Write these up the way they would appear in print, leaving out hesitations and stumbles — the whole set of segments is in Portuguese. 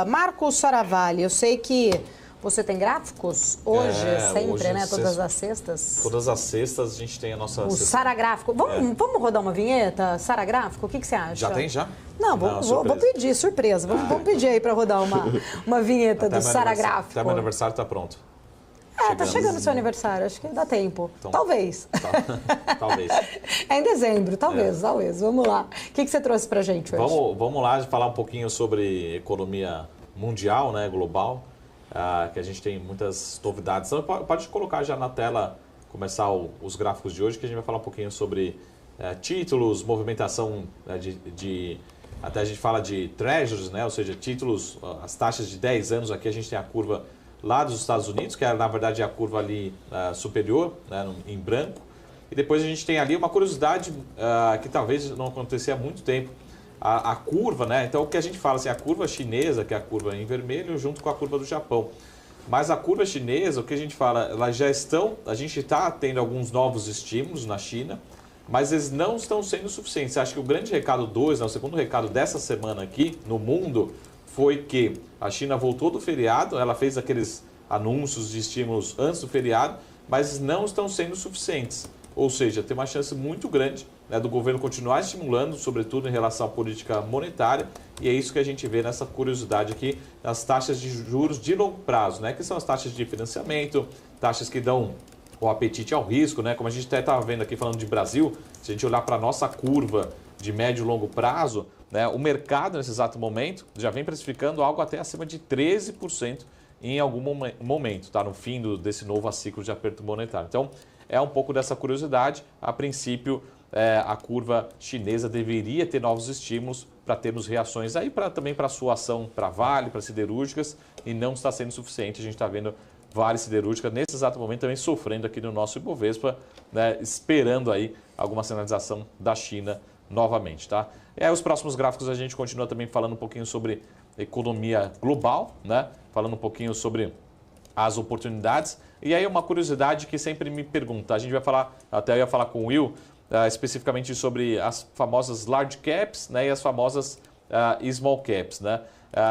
Marcos Saravalli, eu sei que você tem gráficos hoje, sempre, hoje, né? Todas as sextas. Todas as sextas a gente tem a nossa... O Saragráfico. Vamos rodar uma vinheta? Saragráfico? O que você acha? Já tem, já? Não, vou pedir, surpresa. Vamos pedir aí para rodar uma vinheta do Saragráfico. Até meu aniversário tá pronto. Tá chegando o seu aniversário, acho que dá tempo. Então, talvez. Talvez. É em dezembro, talvez. Vamos lá. O que você trouxe pra gente hoje? Vamos lá falar um pouquinho sobre economia mundial, né, global, que a gente tem muitas novidades. Então, pode colocar já na tela, começar os gráficos de hoje, que a gente vai falar um pouquinho sobre títulos, movimentação até a gente fala de treasuries, né, ou seja, títulos, as taxas de 10 anos. Aqui a gente tem a curva lá dos Estados Unidos, que é, na verdade, a curva ali superior, né, em branco. E depois a gente tem ali uma curiosidade que talvez não acontecia há muito tempo. A curva, né? Então, o que a gente fala, assim, a curva chinesa, que é a curva em vermelho, junto com a curva do Japão. Mas a curva chinesa, o que a gente fala, a gente está tendo alguns novos estímulos na China, mas eles não estão sendo suficientes. Acho que o grande recado 2, né, o segundo recado dessa semana aqui no mundo, foi que a China voltou do feriado, ela fez aqueles anúncios de estímulos antes do feriado, mas não estão sendo suficientes. Ou seja, tem uma chance muito grande, né, do governo continuar estimulando, sobretudo em relação à política monetária, e é isso que a gente vê nessa curiosidade aqui, nas taxas de juros de longo prazo, né, que são as taxas de financiamento, taxas que dão o apetite ao risco, né, como a gente até estava vendo aqui falando de Brasil, se a gente olhar para a nossa curva de médio e longo prazo, né, o mercado, nesse exato momento, já vem precificando algo até acima de 13% em algum momento, tá? No fim desse novo ciclo de aperto monetário. Então, é um pouco dessa curiosidade. A princípio, a curva chinesa deveria ter novos estímulos para termos reações aí também para a sua ação para Vale, para siderúrgicas, e não está sendo suficiente. A gente está vendo Vale siderúrgica nesse exato momento também sofrendo aqui no nosso Ibovespa, né, esperando aí alguma sinalização da China novamente, tá? Os próximos gráficos a gente continua também falando um pouquinho sobre economia global, né? Falando um pouquinho sobre as oportunidades. E aí uma curiosidade que sempre me pergunta, a gente vai falar, até eu ia falar com o Will, especificamente sobre as famosas large caps, né, e as famosas small caps, né?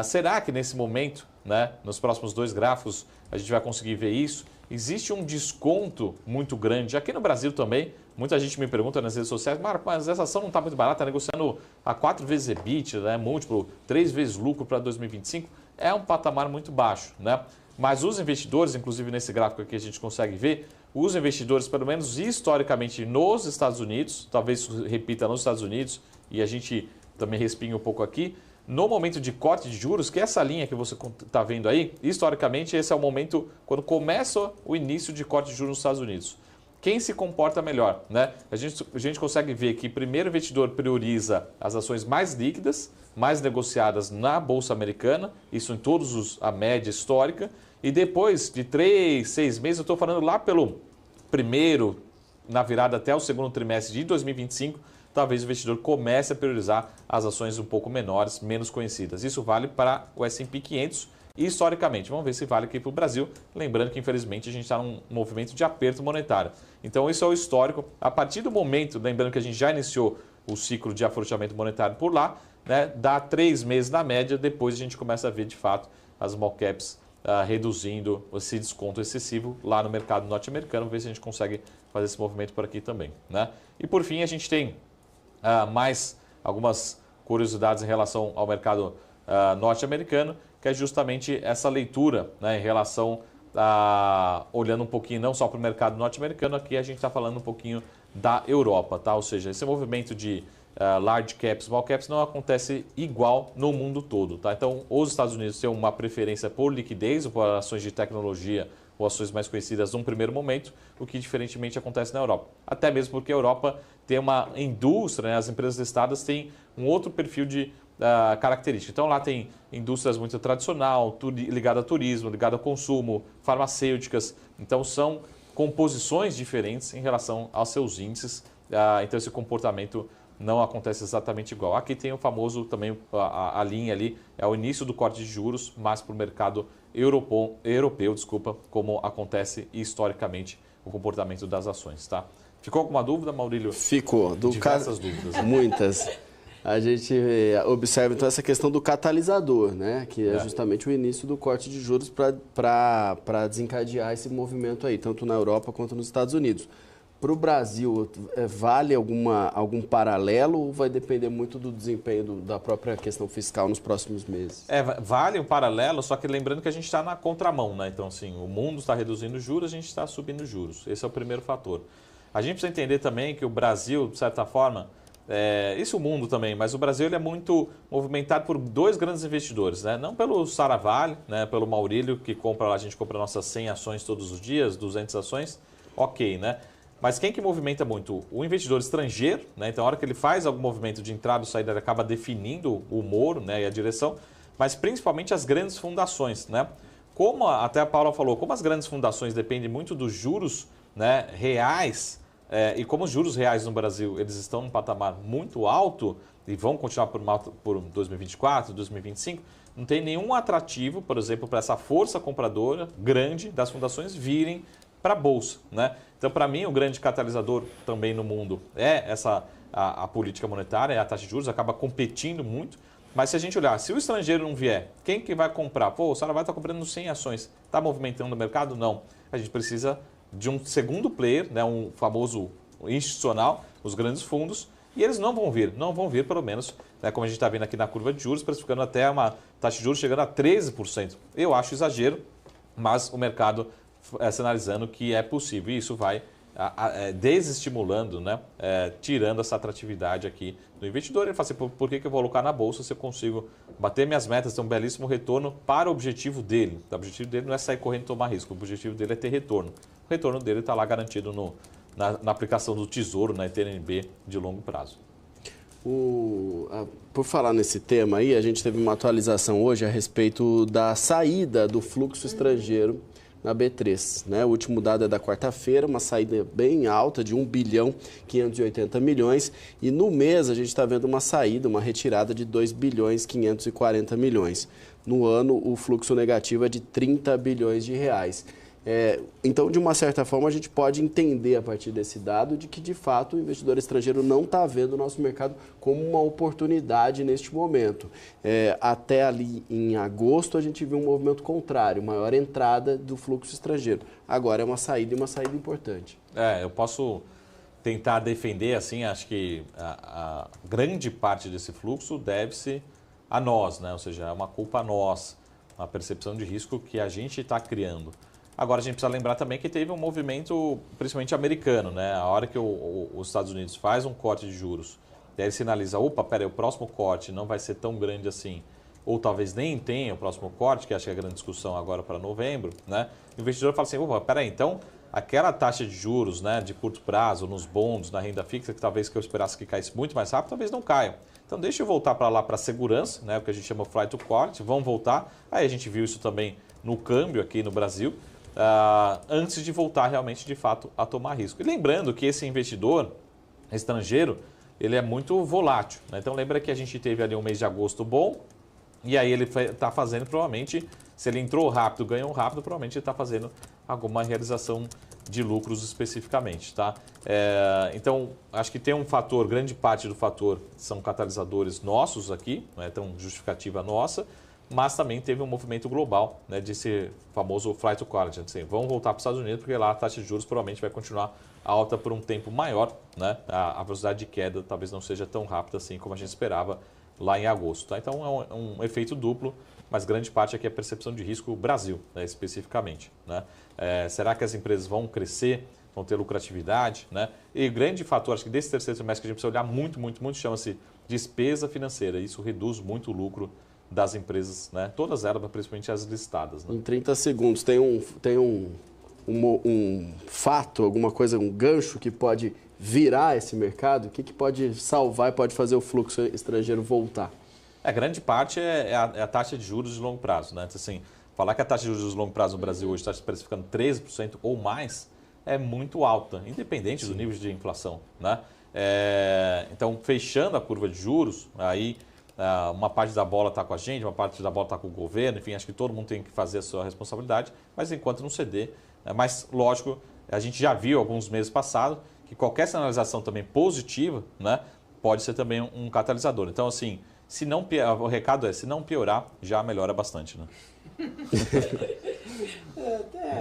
Será que nesse momento, né, nos próximos dois gráficos, a gente vai conseguir ver isso? Existe um desconto muito grande, aqui no Brasil também. Muita gente me pergunta nas redes sociais, Marco, mas essa ação não está muito barata, está negociando a 4 vezes EBITDA, né, múltiplo, 3 vezes lucro para 2025. É um patamar muito baixo, né? Mas os investidores, inclusive nesse gráfico aqui a gente consegue ver, os investidores, pelo menos historicamente nos Estados Unidos, talvez isso repita nos Estados Unidos, e a gente também respinga um pouco aqui, no momento de corte de juros, que é essa linha que você está vendo aí, historicamente esse é o momento quando começa o início de corte de juros nos Estados Unidos. Quem se comporta melhor, né? A gente consegue ver que primeiro o investidor prioriza as ações mais líquidas, mais negociadas na Bolsa Americana, isso em a média histórica, e depois de 3, 6 meses, eu estou falando lá pelo primeiro, na virada até o segundo trimestre de 2025, talvez o investidor comece a priorizar as ações um pouco menores, menos conhecidas. Isso vale para o S&P 500 historicamente. Vamos ver se vale aqui para o Brasil. Lembrando que, infelizmente, a gente está num movimento de aperto monetário. Então, isso é o histórico. A partir do momento, lembrando que a gente já iniciou o ciclo de afrouxamento monetário por lá, né, dá 3 meses na média, depois a gente começa a ver, de fato, as small caps reduzindo esse desconto excessivo lá no mercado norte-americano. Ver se a gente consegue fazer esse movimento por aqui também, né? E, por fim, a gente tem mais algumas curiosidades em relação ao mercado norte-americano, que é justamente essa leitura, né, em relação olhando um pouquinho não só para o mercado norte-americano, aqui a gente está falando um pouquinho da Europa, tá? Ou seja, esse movimento de large caps, small caps não acontece igual no mundo todo, tá? Então, os Estados Unidos têm uma preferência por liquidez ou por ações de tecnologia ou ações mais conhecidas num primeiro momento, o que diferentemente acontece na Europa. Até mesmo porque a Europa tem uma indústria, né? As empresas listadas têm um outro perfil de característica. Então lá tem indústrias muito tradicional, ligada a turismo, ligada ao consumo, farmacêuticas. Então são composições diferentes em relação aos seus índices. Então esse comportamento não acontece exatamente igual. Aqui tem o famoso também, a linha ali, é o início do corte de juros, mas para o mercado europeu, como acontece historicamente o comportamento das ações, tá? Ficou alguma dúvida, Maurílio? Ficou. Diversas dúvidas. Né? Muitas. a gente observa então essa questão do catalisador, né? Que é justamente o início do corte de juros para desencadear esse movimento aí, tanto na Europa quanto nos Estados Unidos. Para o Brasil, vale algum paralelo ou vai depender muito do desempenho da própria questão fiscal nos próximos meses? Vale um paralelo, só que lembrando que a gente está na contramão, né? Então, assim, o mundo está reduzindo juros, a gente está subindo juros. Esse é o primeiro fator. A gente precisa entender também que o Brasil, de certa forma, isso o mundo também, mas o Brasil ele é muito movimentado por dois grandes investidores, né? Não pelo Saravalli, né? Pelo Maurílio, que compra lá, a gente compra nossas 100 ações todos os dias, 200 ações, ok, né? Mas quem que movimenta muito? O investidor estrangeiro, né? Então, a hora que ele faz algum movimento de entrada ou saída, ele acaba definindo o humor, né? E a direção, mas principalmente as grandes fundações, né? Como até a Paula falou, como as grandes fundações dependem muito dos juros, né, reais, e como os juros reais no Brasil eles estão num patamar muito alto e vão continuar por 2024, 2025, não tem nenhum atrativo, por exemplo, para essa força compradora grande das fundações virem para a Bolsa, né? Então, para mim, o grande catalisador também no mundo é a política monetária, é a taxa de juros, acaba competindo muito. Mas se a gente olhar, se o estrangeiro não vier, quem que vai comprar? Pô, o Saravalli está comprando 100 ações, está movimentando o mercado? Não. A gente precisa de um segundo player, né, um famoso institucional, os grandes fundos, e eles não vão vir pelo menos, né, como a gente está vendo aqui na curva de juros, precificando até uma taxa de juros chegando a 13%. Eu acho exagero, mas o mercado sinalizando que é possível. E isso vai desestimulando, né? Tirando essa atratividade aqui do investidor. Ele fala assim, por que eu vou alocar na Bolsa se eu consigo bater minhas metas, ter um belíssimo retorno para o objetivo dele? O objetivo dele não é sair correndo e tomar risco, o objetivo dele é ter retorno. O retorno dele está lá garantido na aplicação do Tesouro, na TNB de longo prazo. Por falar nesse tema aí, a gente teve uma atualização hoje a respeito da saída do fluxo estrangeiro na B3, né? O último dado é da quarta-feira, uma saída bem alta de 1 bilhão 580 milhões e no mês a gente está vendo uma saída, uma retirada de 2 bilhões 540 milhões. No ano o fluxo negativo é de 30 bilhões de reais. Então, de uma certa forma, a gente pode entender a partir desse dado de que, de fato, o investidor estrangeiro não está vendo o nosso mercado como uma oportunidade neste momento. Até ali em agosto, a gente viu um movimento contrário, maior entrada do fluxo estrangeiro. Agora é uma saída e uma saída importante. Eu posso tentar defender, assim, acho que a grande parte desse fluxo deve-se a nós, né? Ou seja, é uma culpa nossa, uma percepção de risco que a gente está criando. Agora, a gente precisa lembrar também que teve um movimento, principalmente americano, né? A hora que os Estados Unidos faz um corte de juros, daí ele sinaliza, opa, peraí, o próximo corte não vai ser tão grande assim, ou talvez nem tenha o próximo corte, que acho que é a grande discussão agora para novembro, né? O investidor fala assim, opa, peraí, então aquela taxa de juros, né, de curto prazo, nos bonds, na renda fixa, que talvez eu esperasse que caísse muito mais rápido, talvez não caia. Então, deixa eu voltar para lá para a segurança, né, o que a gente chama de flight to quality, vão voltar. Aí a gente viu isso também no câmbio aqui no Brasil, antes de voltar realmente, de fato, a tomar risco. E lembrando que esse investidor estrangeiro, ele é muito volátil, né? Então, lembra que a gente teve ali um mês de agosto bom, e aí ele está fazendo, provavelmente, se ele entrou rápido, ganhou rápido, provavelmente ele está fazendo alguma realização de lucros especificamente, tá? Então, acho que tem um fator, grande parte do fator são catalisadores nossos aqui, né? Então, justificativa nossa, mas também teve um movimento global, né, desse famoso flight to quality. Assim, vão voltar para os Estados Unidos porque lá a taxa de juros provavelmente vai continuar alta por um tempo maior, né? A velocidade de queda talvez não seja tão rápida assim como a gente esperava lá em agosto. Tá? Então é um efeito duplo, mas grande parte aqui é a percepção de risco Brasil, né, especificamente. Né? Será que as empresas vão crescer, vão ter lucratividade? Né? E grande fator, acho que desse terceiro trimestre que a gente precisa olhar muito, muito, muito, chama-se despesa financeira. Isso reduz muito o lucro das empresas, né? Todas elas, principalmente as listadas. Né? Em 30 segundos, tem um fato, alguma coisa, um gancho que pode virar esse mercado? O que pode salvar e pode fazer o fluxo estrangeiro voltar? Grande parte é a taxa de juros de longo prazo. Né? Assim, falar que a taxa de juros de longo prazo no Brasil hoje está se precificando 13% ou mais é muito alta, independente do nível de inflação. Né? Então, fechando a curva de juros, aí uma parte da bola está com a gente, uma parte da bola está com o governo, enfim, acho que todo mundo tem que fazer a sua responsabilidade, mas enquanto não ceder. Mas, lógico, a gente já viu alguns meses passados que qualquer sinalização também positiva, né, pode ser também um catalisador. Então, assim, o recado é, se não piorar, já melhora bastante, né?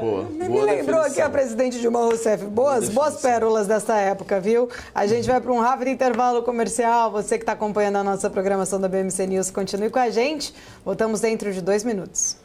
Boa. Me lembrou aqui a presidente Dilma Rousseff. Boas pérolas dessa época, viu? A gente vai para um rápido intervalo comercial. Você que está acompanhando a nossa programação da BMC News, continue com a gente. Voltamos dentro de 2 minutos.